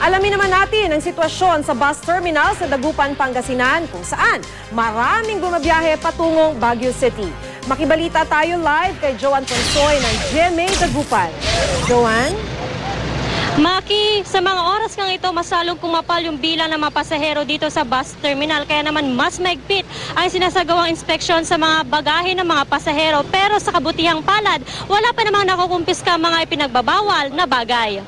Alamin naman natin ang sitwasyon sa bus terminal sa Dagupan, Pangasinan kung saan maraming bumabiyahe patungong Baguio City. Makibalita tayo live kay Joanne Ponsoy ng GMA Dagupan. Joanne? Maki, sa mga oras kang ito, masalong kumapal yung bilang ng mga pasahero dito sa bus terminal. Kaya naman mas maigpit ang sinasagawang inspeksyon sa mga bagahe ng mga pasahero. Pero sa kabutihang palad, wala pa namang nakukumpiska mga ipinagbabawal na bagay.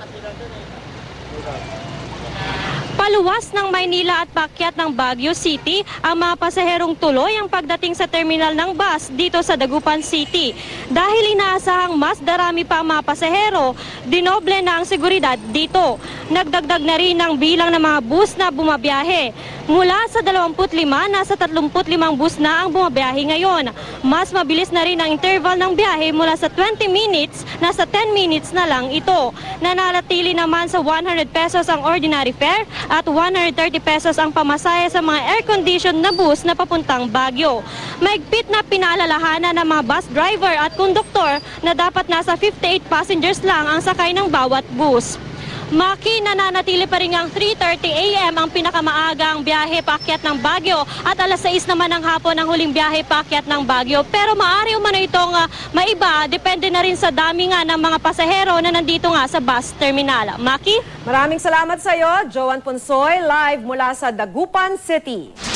Paluwas ng Maynila at paakyat ng Baguio City, ang mga pasaherong tuloy ang pagdating sa terminal ng bus dito sa Dagupan City. Dahil inaasahang mas darami pa ang mga pasahero, dinoble na ang seguridad dito. Nagdagdag na rin ang bilang ng mga bus na bumabiyahe. Mula sa 25, nasa 35 bus na ang bumabiyahe ngayon. Mas mabilis na rin ang interval ng biyahe mula sa 20 minutes, nasa 10 minutes na lang ito. Nananatili naman sa 100 pesos ang ordinary fare at 130 pesos ang pamasahe sa mga air-conditioned na bus na papuntang Baguio. Maigpit na pinaalalahanan ng mga bus driver at konduktor na dapat nasa 58 passengers lang ang sakay ng bawat bus. Maki, nananatili pa rin ang 3:30 AM ang pinakamaagang biyahe paakyat ng Baguio at alas 6 naman ng hapon ang huling biyahe paakyat ng Baguio. Pero maaari umano itong maiba, depende na rin sa dami nga ng mga pasahero na nandito nga sa bus terminal. Maki? Maraming salamat sa iyo, Joanne Ponsoy, live mula sa Dagupan City.